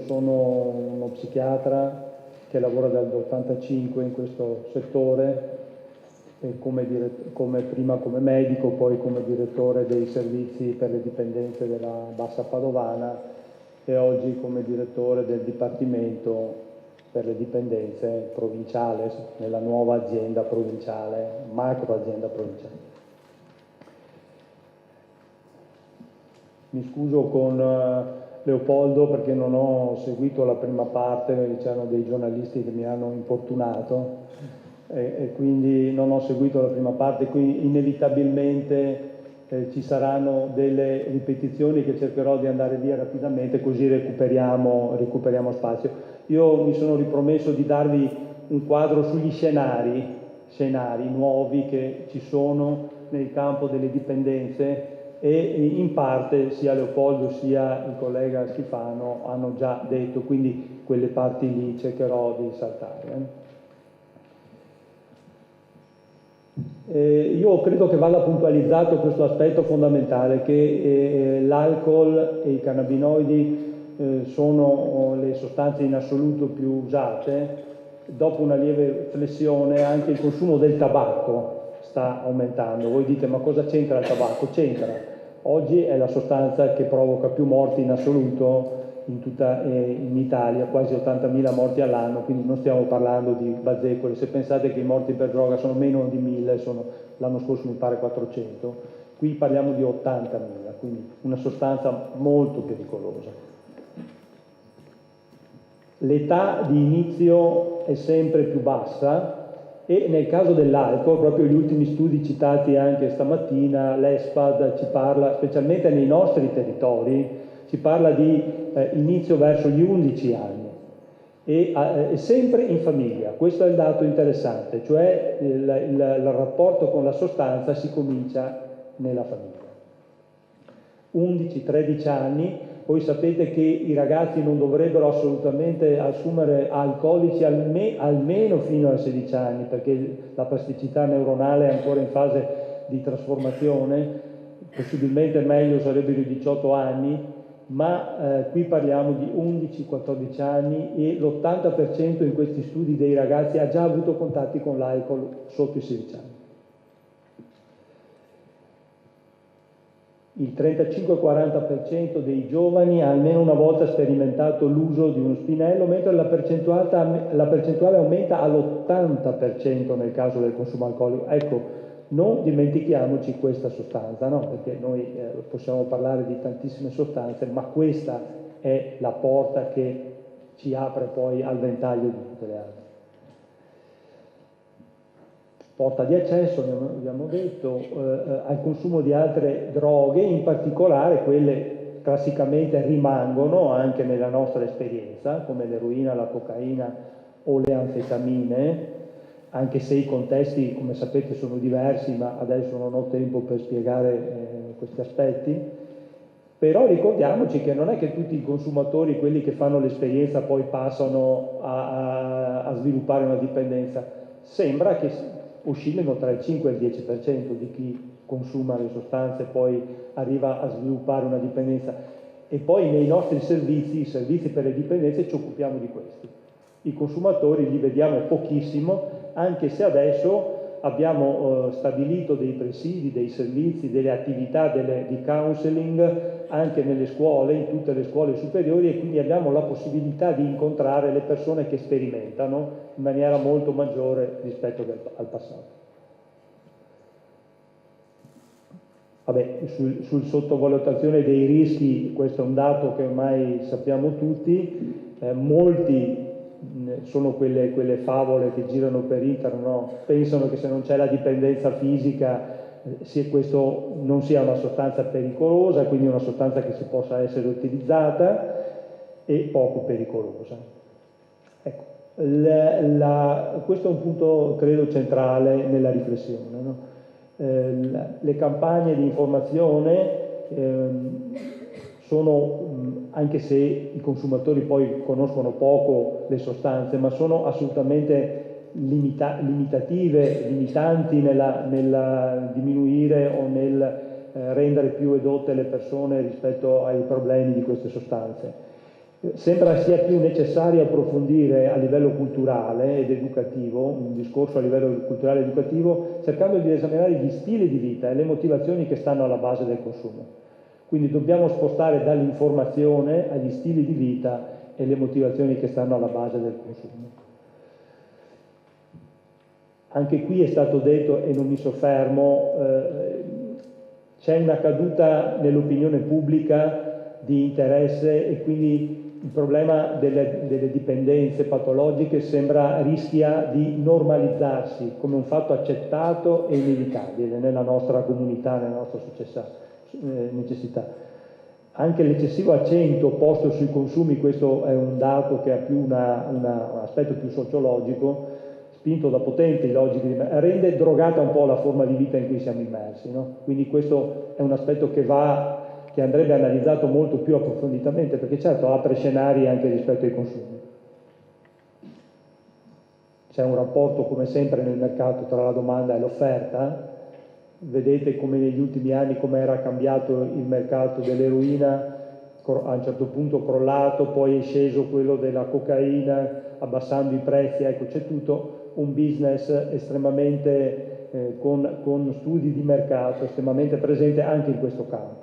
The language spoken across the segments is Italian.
sono uno psichiatra che lavora dal 85 in questo settore, prima come medico, poi come direttore dei servizi per le dipendenze della Bassa Padovana e oggi come direttore del Dipartimento per le dipendenze provinciale, nella nuova azienda provinciale, macro azienda provinciale. Mi scuso con Leopoldo perché non ho seguito la prima parte, perché c'erano dei giornalisti che mi hanno importunato e quindi non ho seguito la prima parte, quindi inevitabilmente ci saranno delle ripetizioni che cercherò di andare via rapidamente, così recuperiamo spazio. Io mi sono ripromesso di darvi un quadro sugli scenari nuovi che ci sono nel campo delle dipendenze e in parte sia Leopoldo sia il collega Schifano hanno già detto, quindi quelle parti lì cercherò di saltare. Io credo che vada puntualizzato questo aspetto fondamentale, che l'alcol e i cannabinoidi sono le sostanze in assoluto più usate. Dopo una lieve flessione anche il consumo del tabacco sta aumentando. Voi dite ma cosa c'entra il tabacco? C'entra. Oggi è la sostanza che provoca più morti in assoluto in Italia, quasi 80.000 morti all'anno, quindi non stiamo parlando di bazzecole. Se pensate che i morti per droga sono meno di 1.000, l'anno scorso mi pare 400, qui parliamo di 80.000, quindi una sostanza molto pericolosa. L'età di inizio è sempre più bassa e nel caso dell'alcol, proprio gli ultimi studi citati anche stamattina, l'ESPAD ci parla, specialmente nei nostri territori, ci parla di inizio verso gli 11 anni e sempre in famiglia. Questo è il dato interessante, cioè il rapporto con la sostanza si comincia nella famiglia. 11-13 anni, voi sapete che i ragazzi non dovrebbero assolutamente assumere alcolici almeno fino ai 16 anni, perché la plasticità neuronale è ancora in fase di trasformazione, possibilmente meglio sarebbero i 18 anni, ma qui parliamo di 11-14 anni e l'80% in questi studi dei ragazzi ha già avuto contatti con l'alcol sotto i 16 anni. Il 35-40% dei giovani ha almeno una volta sperimentato l'uso di uno spinello, mentre la percentuale aumenta all'80% nel caso del consumo alcolico. Ecco, non dimentichiamoci questa sostanza, no? Perché noi possiamo parlare di tantissime sostanze, ma questa è la porta che ci apre poi al ventaglio di tutte le altre. Porta di accesso, abbiamo detto, al consumo di altre droghe, in particolare quelle classicamente rimangono anche nella nostra esperienza, come l'eroina, la cocaina o le anfetamine, anche se i contesti, come sapete, sono diversi, ma adesso non ho tempo per spiegare questi aspetti. Però ricordiamoci che non è che tutti i consumatori, quelli che fanno l'esperienza, poi passano a sviluppare una dipendenza. Sembra che oscillino tra il 5 e il 10% di chi consuma le sostanze poi arriva a sviluppare una dipendenza. E poi nei nostri servizi, i servizi per le dipendenze, ci occupiamo di questi. I consumatori li vediamo pochissimo, anche se adesso abbiamo stabilito dei presidi, dei servizi, delle attività di counseling anche nelle scuole, in tutte le scuole superiori, e quindi abbiamo la possibilità di incontrare le persone che sperimentano in maniera molto maggiore rispetto al passato. Vabbè, sul sottovalutazione dei rischi, questo è un dato che ormai sappiamo tutti, molti sono quelle favole che girano per internet, no? Pensano che se non c'è la dipendenza fisica questo non sia una sostanza pericolosa, quindi una sostanza che si possa essere utilizzata e poco pericolosa. Ecco, questo è un punto credo centrale nella riflessione, no? Le campagne di informazione sono, anche se i consumatori poi conoscono poco le sostanze, ma sono assolutamente limitative, limitanti nel diminuire o nel rendere più edotte le persone rispetto ai problemi di queste sostanze. Sembra sia più necessario approfondire a livello culturale ed educativo, un discorso a livello culturale ed educativo, cercando di esaminare gli stili di vita e le motivazioni che stanno alla base del consumo. Quindi dobbiamo spostare dall'informazione agli stili di vita e le motivazioni che stanno alla base del consumo. Anche qui è stato detto, e non mi soffermo, c'è una caduta nell'opinione pubblica di interesse e quindi il problema delle dipendenze patologiche rischia di normalizzarsi come un fatto accettato e inevitabile nella nostra comunità, nella nostra necessità. Anche l'eccessivo accento posto sui consumi, questo è un dato che ha più un aspetto più sociologico, spinto da potenti logiche, rende drogata un po' la forma di vita in cui siamo immersi, no? Quindi questo è un aspetto che andrebbe analizzato molto più approfonditamente, perché certo apre scenari anche rispetto ai consumi. C'è un rapporto come sempre nel mercato tra la domanda e l'offerta. Vedete come negli ultimi anni come era cambiato il mercato dell'eroina, a un certo punto crollato, poi è sceso quello della cocaina abbassando i prezzi, ecco, c'è tutto un business estremamente con studi di mercato estremamente presente anche in questo campo.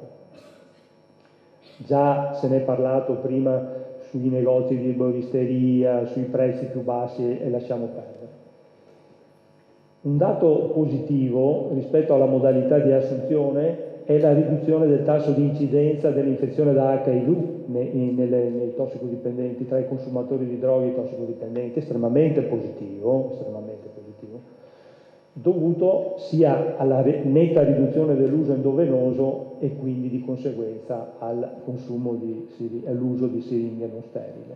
Già se ne è parlato prima sui negozi di erboristeria, sui prezzi più bassi e lasciamo perdere. Un dato positivo rispetto alla modalità di assunzione è la riduzione del tasso di incidenza dell'infezione da HIV nei tossicodipendenti, tra i consumatori di droghe e i tossicodipendenti, estremamente positivo, dovuto sia alla netta riduzione dell'uso endovenoso e quindi di conseguenza all'uso di siringhe non sterili.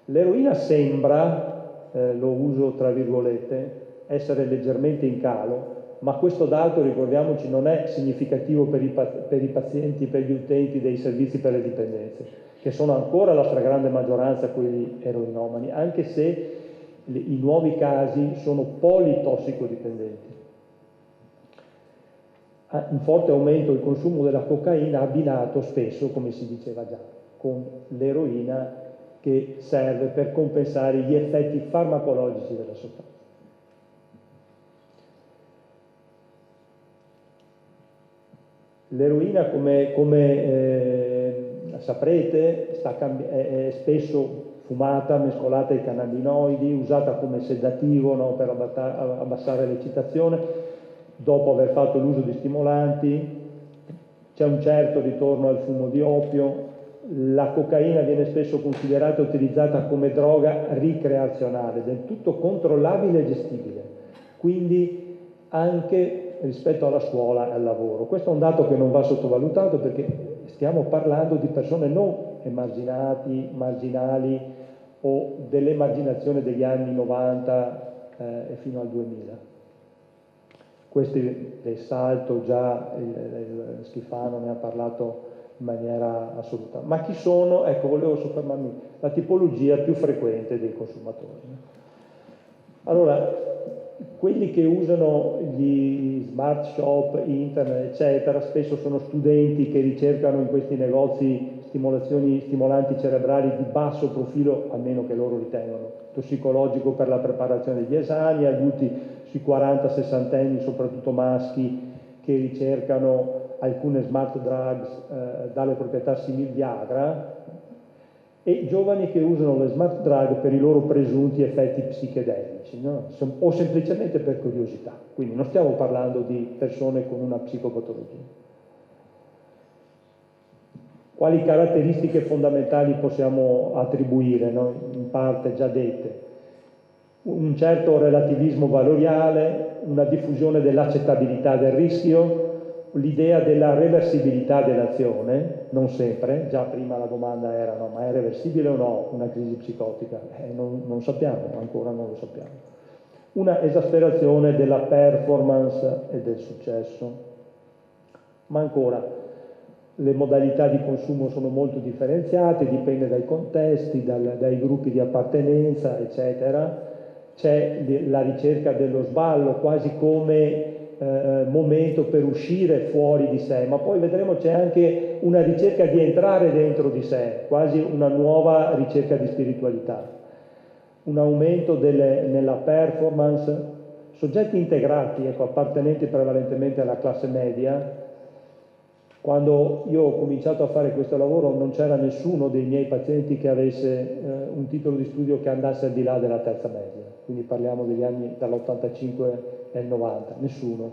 L'eroina sembra, lo uso tra virgolette, essere leggermente in calo, ma questo dato, ricordiamoci, non è significativo per i pazienti, per gli utenti dei servizi per le dipendenze, che sono ancora la stragrande maggioranza quelli eroinomani, anche se i nuovi casi sono politossicodipendenti. Un forte aumento del consumo della cocaina abbinato spesso, come si diceva già, con l'eroina che serve per compensare gli effetti farmacologici della sostanza. L'eroina, come saprete, è spesso fumata, mescolata ai cannabinoidi, usata come sedativo, no, per abbassare l'eccitazione, dopo aver fatto l'uso di stimolanti. C'è un certo ritorno al fumo di oppio. La cocaina viene spesso considerata e utilizzata come droga ricreazionale, del tutto controllabile e gestibile, quindi anche rispetto alla scuola e al lavoro. Questo è un dato che non va sottovalutato, perché stiamo parlando di persone non emarginati, marginali o dell'emarginazione degli anni 90 e fino al 2000. Questi del salto già Schifano ne ha parlato in maniera assoluta. Ma chi sono? Ecco, volevo soffermarmi la tipologia più frequente dei consumatori. Allora, quelli che usano gli smart shop, internet, eccetera, spesso sono studenti che ricercano in questi negozi stimolanti cerebrali di basso profilo, almeno che loro ritengano, tossicologico per la preparazione degli esami, adulti sui 40-60 anni, soprattutto maschi, che ricercano alcune smart drugs dalle proprietà simili Viagra, e giovani che usano le smart drug per i loro presunti effetti psichedelici, no? O semplicemente per curiosità. Quindi non stiamo parlando di persone con una psicopatologia. Quali caratteristiche fondamentali possiamo attribuire, no? In parte già dette? Un certo relativismo valoriale, una diffusione dell'accettabilità del rischio, l'idea della reversibilità dell'azione, non sempre, già prima la domanda era no, ma è reversibile o no una crisi psicotica? Non sappiamo, ancora non lo sappiamo. Una esasperazione della performance e del successo, ma ancora le modalità di consumo sono molto differenziate, dipende dai contesti, dai gruppi di appartenenza, eccetera. C'è la ricerca dello sballo, quasi come momento per uscire fuori di sé, ma poi vedremo c'è anche una ricerca di entrare dentro di sé, quasi una nuova ricerca di spiritualità, un aumento nella performance, soggetti integrati, ecco, appartenenti prevalentemente alla classe media. Quando io ho cominciato a fare questo lavoro non c'era nessuno dei miei pazienti che avesse un titolo di studio che andasse al di là della terza media, quindi parliamo degli anni dall'85 al 90, nessuno.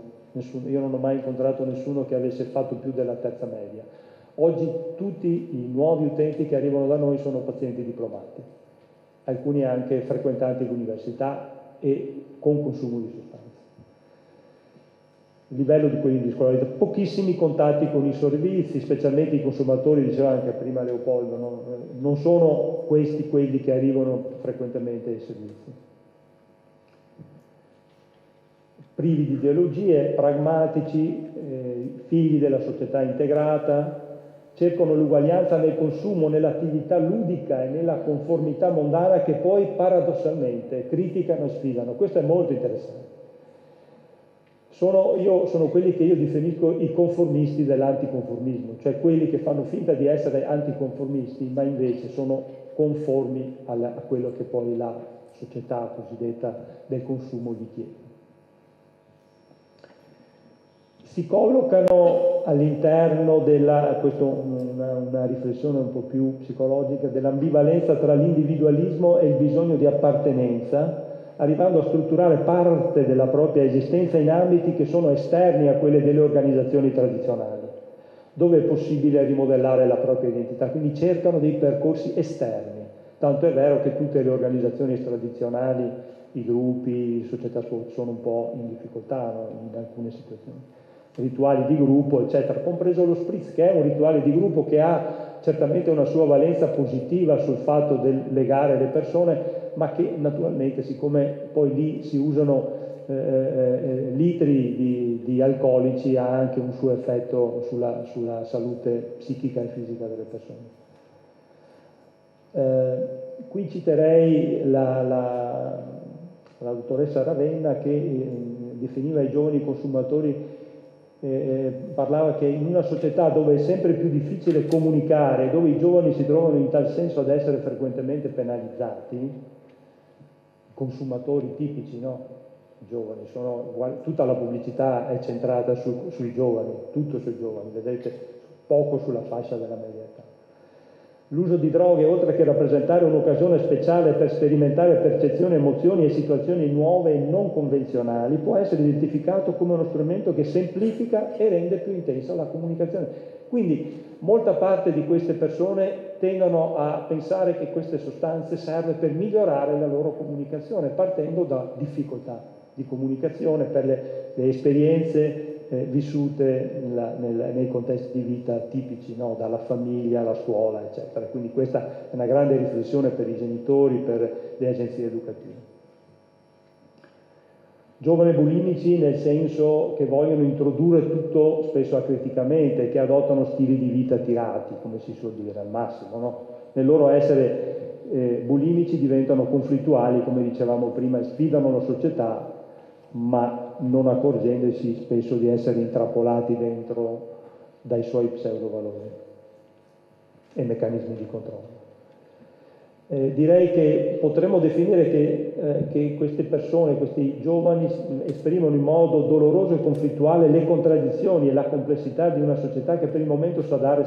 Io non ho mai incontrato nessuno che avesse fatto più della terza media. Oggi tutti i nuovi utenti che arrivano da noi sono pazienti diplomati, alcuni anche frequentanti l'università e con consumo di sostanze. Il livello di quelli di scolarità, pochissimi contatti con i servizi, specialmente i consumatori, diceva anche prima Leopoldo, no? Non sono questi quelli che arrivano frequentemente ai servizi. Privi di ideologie, pragmatici, figli della società integrata, cercano l'uguaglianza nel consumo, nell'attività ludica e nella conformità mondana che poi paradossalmente criticano e sfidano. Questo è molto interessante. Sono quelli che io definisco i conformisti dell'anticonformismo, cioè quelli che fanno finta di essere anticonformisti, ma invece sono conformi a quello che poi la società cosiddetta del consumo gli chiede. Si collocano all'interno questa è una riflessione un po' più psicologica, dell'ambivalenza tra l'individualismo e il bisogno di appartenenza, arrivando a strutturare parte della propria esistenza in ambiti che sono esterni a quelle delle organizzazioni tradizionali, dove è possibile rimodellare la propria identità, quindi cercano dei percorsi esterni, tanto è vero che tutte le organizzazioni tradizionali, i gruppi, le società sono un po' in difficoltà, no? In alcune situazioni. Rituali di gruppo, eccetera, compreso lo spritz, che è un rituale di gruppo che ha certamente una sua valenza positiva sul fatto del legare le persone, ma che naturalmente, siccome poi lì si usano litri di alcolici, ha anche un suo effetto sulla salute psichica e fisica delle persone. Qui citerei la dottoressa Ravenna che definiva i giovani consumatori, parlava che in una società dove è sempre più difficile comunicare, dove i giovani si trovano in tal senso ad essere frequentemente penalizzati, consumatori tipici, no? I giovani, tutta la pubblicità è centrata sui giovani, tutto sui giovani, vedete, poco sulla fascia della media età. L'uso di droghe, oltre che rappresentare un'occasione speciale per sperimentare percezioni, emozioni e situazioni nuove e non convenzionali, può essere identificato come uno strumento che semplifica e rende più intensa la comunicazione. Quindi molta parte di queste persone tendono a pensare che queste sostanze servono per migliorare la loro comunicazione, partendo da difficoltà di comunicazione per le esperienze vissute nei contesti di vita tipici, no? Dalla famiglia alla scuola, eccetera. Quindi questa è una grande riflessione per i genitori, per le agenzie educative. Giovani bulimici nel senso che vogliono introdurre tutto spesso acriticamente, che adottano stili di vita tirati, come si suol dire, al massimo, no? Nel loro essere bulimici diventano conflittuali, come dicevamo prima, e sfidano la società, ma non accorgendosi spesso di essere intrappolati dentro dai suoi pseudovalori e meccanismi di controllo. Direi che potremmo definire che queste persone, questi giovani, esprimono in modo doloroso e conflittuale le contraddizioni e la complessità di una società che per il momento sa dare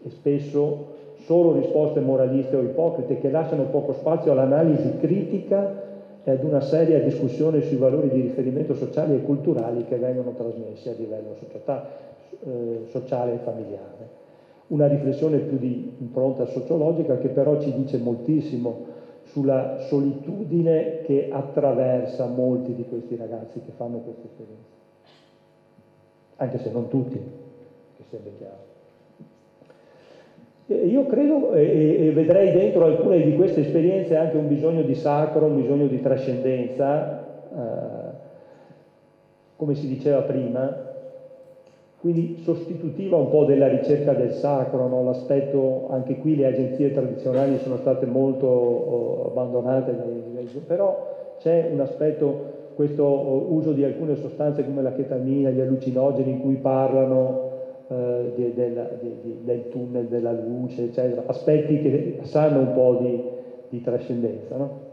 spesso solo risposte moraliste o ipocrite, che lasciano poco spazio all'analisi critica e ad una seria discussione sui valori di riferimento sociali e culturali che vengono trasmessi a livello sociale e familiare. Una riflessione più di impronta sociologica che però ci dice moltissimo sulla solitudine che attraversa molti di questi ragazzi che fanno questa esperienza, anche se non tutti, che sia ben chiaro. Io credo e vedrei dentro alcune di queste esperienze anche un bisogno di sacro, un bisogno di trascendenza, come si diceva prima, quindi sostitutiva un po' della ricerca del sacro, no? L'aspetto, anche qui le agenzie tradizionali sono state molto abbandonate, però c'è un aspetto questo uso di alcune sostanze come la chetamina, gli allucinogeni in cui parlano del tunnel della luce, eccetera, aspetti che sanno un po' di trascendenza, no?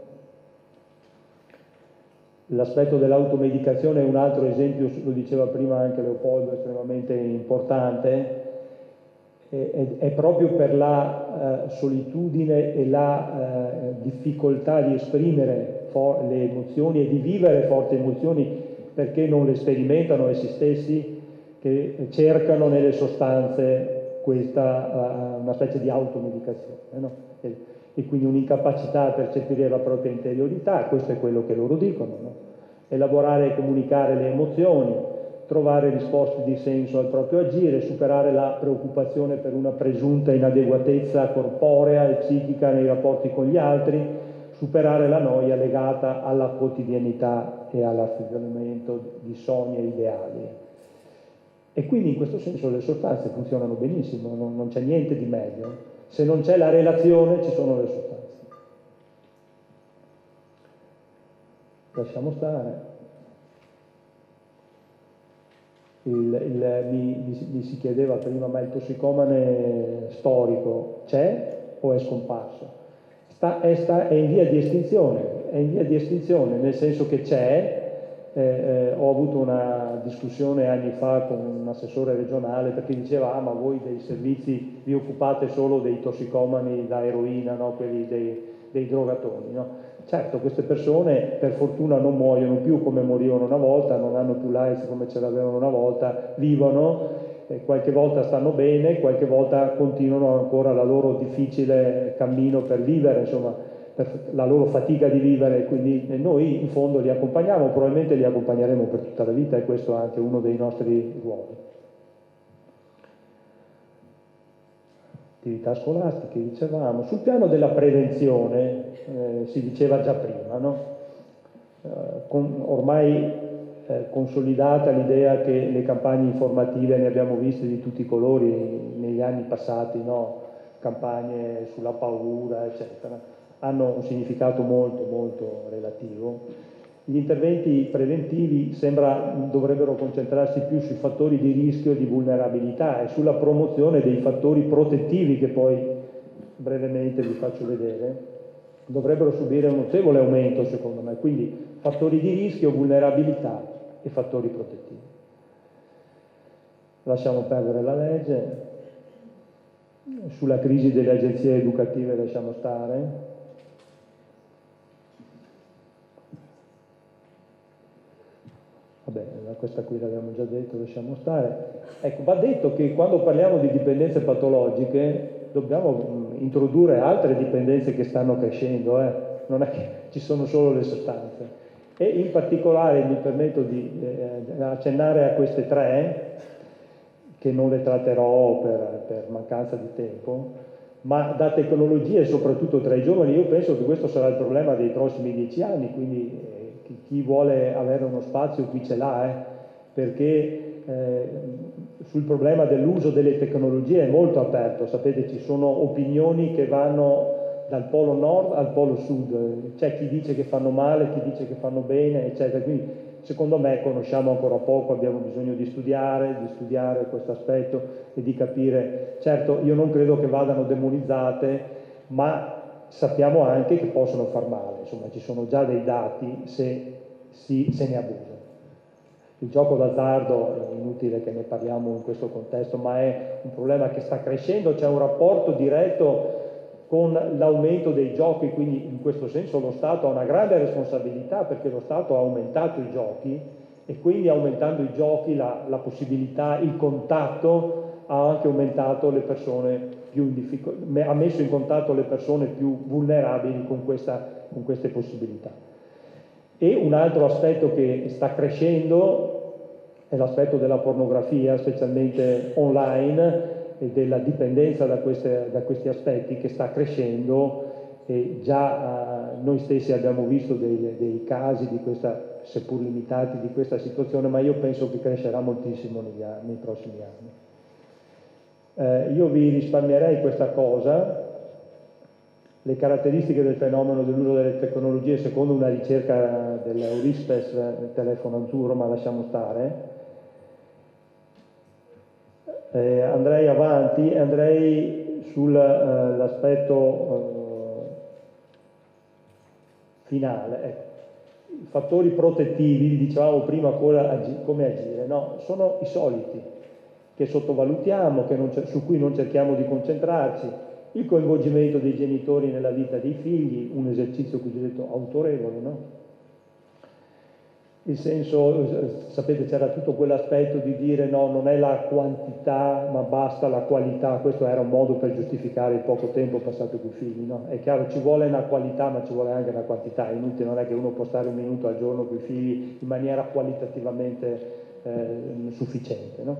L'aspetto dell'automedicazione è un altro esempio, lo diceva prima anche Leopoldo, estremamente importante, è proprio per la solitudine e la difficoltà di esprimere le emozioni e di vivere forti emozioni perché non le sperimentano essi stessi, che cercano nelle sostanze una specie di automedicazione, no? E quindi un'incapacità a percepire la propria interiorità, questo è quello che loro dicono, no? Elaborare e comunicare le emozioni, trovare risposte di senso al proprio agire, superare la preoccupazione per una presunta inadeguatezza corporea e psichica nei rapporti con gli altri, superare la noia legata alla quotidianità e all'affezionamento di sogni e ideali. E quindi in questo senso le sostanze funzionano benissimo, non c'è niente di meglio. Se non c'è la relazione ci sono le sostanze. Lasciamo stare. Mi si chiedeva prima, ma il tossicomane storico c'è o è scomparso? È in via di estinzione, nel senso che c'è. Ho avuto una discussione anni fa con un assessore regionale perché diceva ma voi dei servizi vi occupate solo dei tossicomani da eroina, no? Quelli dei drogatori, no? Certo, queste persone per fortuna non muoiono più come morivano una volta, non hanno più l'AIDS come ce l'avevano una volta, vivono, qualche volta stanno bene, qualche volta continuano ancora la loro difficile cammino per vivere, insomma, per la loro fatica di vivere, quindi noi in fondo li accompagniamo, probabilmente li accompagneremo per tutta la vita e questo è anche uno dei nostri ruoli. Attività scolastiche, dicevamo. Sul piano della prevenzione, si diceva già prima, no? Ormai consolidata l'idea che le campagne informative ne abbiamo viste di tutti i colori negli anni passati, no? Campagne sulla paura, eccetera, hanno un significato molto, molto relativo. Gli interventi preventivi dovrebbero concentrarsi più sui fattori di rischio e di vulnerabilità e sulla promozione dei fattori protettivi che poi brevemente vi faccio vedere, dovrebbero subire un notevole aumento secondo me, quindi fattori di rischio, vulnerabilità e fattori protettivi. Lasciamo perdere la legge, sulla crisi delle agenzie educative lasciamo stare. Vabbè, questa qui l'abbiamo già detto, lasciamo stare. Ecco, va detto che quando parliamo di dipendenze patologiche dobbiamo introdurre altre dipendenze che stanno crescendo, non è che ci sono solo le sostanze. E in particolare mi permetto di accennare a queste tre, che non le tratterò per mancanza di tempo, ma da tecnologie, soprattutto tra i giovani, io penso che questo sarà il problema dei prossimi 10 anni, quindi chi vuole avere uno spazio qui ce l'ha, perché sul problema dell'uso delle tecnologie è molto aperto, sapete ci sono opinioni che vanno dal polo nord al polo sud, c'è chi dice che fanno male, chi dice che fanno bene, eccetera, quindi secondo me conosciamo ancora poco, abbiamo bisogno di studiare questo aspetto e di capire, certo io non credo che vadano demonizzate, ma sappiamo anche che possono far male, insomma ci sono già dei dati se ne abusa. Il gioco d'azzardo è inutile che ne parliamo in questo contesto, ma è un problema che sta crescendo, c'è un rapporto diretto con l'aumento dei giochi, quindi in questo senso lo Stato ha una grande responsabilità perché lo Stato ha aumentato i giochi e quindi aumentando i giochi la possibilità, il contatto ha anche aumentato le persone ha messo in contatto le persone più vulnerabili con queste possibilità. E un altro aspetto che sta crescendo è l'aspetto della pornografia, specialmente online, e della dipendenza da questi aspetti che sta crescendo e già noi stessi abbiamo visto dei casi di questa, seppur limitati, di questa situazione, ma io penso che crescerà moltissimo nei prossimi anni. Io vi risparmierei questa cosa, le caratteristiche del fenomeno dell'uso delle tecnologie secondo una ricerca dell'Eurispes, del telefono azzurro, ma lasciamo stare. Andrei avanti e andrei sull'aspetto finale. Ecco. I fattori protettivi, dicevamo prima come agire, no? Sono i soliti, che sottovalutiamo, su cui non cerchiamo di concentrarci, il coinvolgimento dei genitori nella vita dei figli, un esercizio cosiddetto autorevole, no? Il senso, sapete, c'era tutto quell'aspetto di dire no, non è la quantità ma basta la qualità, questo era un modo per giustificare il poco tempo passato con i figli, no? È chiaro, ci vuole una qualità ma ci vuole anche una quantità, è inutile, non è che uno può stare un minuto al giorno con i figli in maniera qualitativamente sufficiente, no?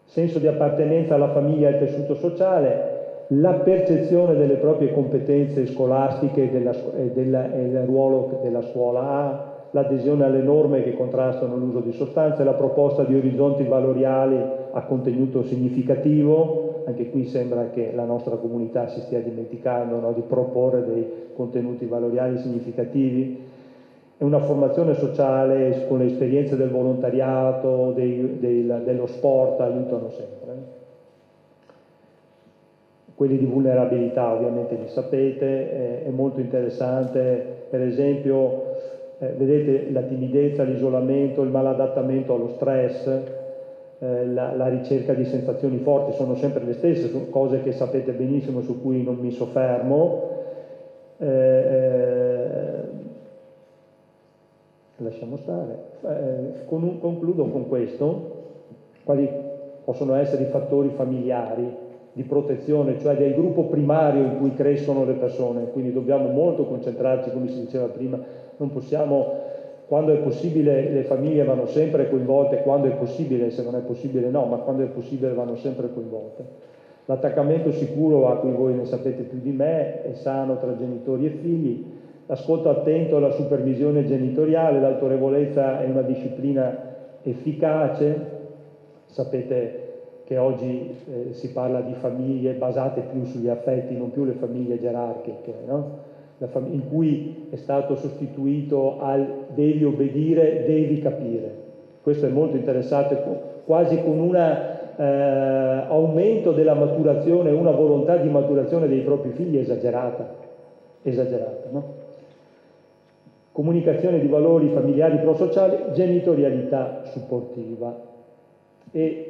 Senso di appartenenza alla famiglia e al tessuto sociale, la percezione delle proprie competenze scolastiche e del ruolo che la scuola ha, l'adesione alle norme che contrastano l'uso di sostanze, la proposta di orizzonti valoriali a contenuto significativo, anche qui sembra che la nostra comunità si stia dimenticando, no, di proporre dei contenuti valoriali significativi, e una formazione sociale con le esperienze del volontariato, dello sport aiutano sempre. Quelli di vulnerabilità ovviamente li sapete, è molto interessante, per esempio, vedete la timidezza, l'isolamento, il maladattamento allo stress, la ricerca di sensazioni forti sono sempre le stesse, sono cose che sapete benissimo, su cui non mi soffermo. Lasciamo stare. Concludo con questo. Quali possono essere i fattori familiari di protezione, cioè del gruppo primario in cui crescono le persone, quindi dobbiamo molto concentrarci, come si diceva prima, non possiamo, quando è possibile le famiglie vanno sempre coinvolte, quando è possibile, se non è possibile no, ma quando è possibile vanno sempre coinvolte. L'attaccamento sicuro, a cui voi ne sapete più di me, è sano tra genitori e figli, l'ascolto attento alla supervisione genitoriale, l'autorevolezza è una disciplina efficace, sapete che oggi si parla di famiglie basate più sugli affetti, non più le famiglie gerarchiche, no? In cui è stato sostituito al devi obbedire, devi capire. Questo è molto interessante, quasi con un aumento della maturazione, una volontà di maturazione dei propri figli esagerata, no? Comunicazione di valori familiari prosociali, genitorialità supportiva. E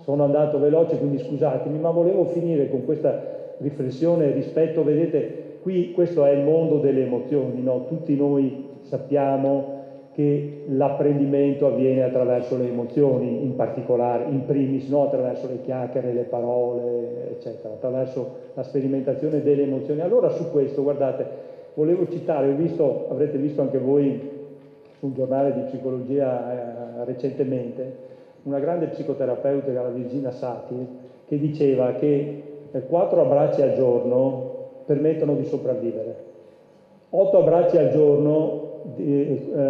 sono andato veloce, quindi scusatemi, ma volevo finire con questa riflessione rispetto, vedete, qui questo è il mondo delle emozioni, no? Tutti noi sappiamo che l'apprendimento avviene attraverso le emozioni, in particolare, in primis, no? Attraverso le chiacchiere, le parole, eccetera, attraverso la sperimentazione delle emozioni. Allora su questo, guardate, volevo citare, avrete visto anche voi su un giornale di psicologia recentemente, una grande psicoterapeuta, la Virginia Satir, che diceva che 4 abbracci al giorno permettono di sopravvivere, 8 abbracci al giorno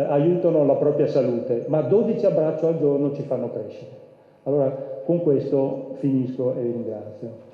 aiutano la propria salute, ma 12 abbracci al giorno ci fanno crescere. Allora, con questo finisco e vi ringrazio.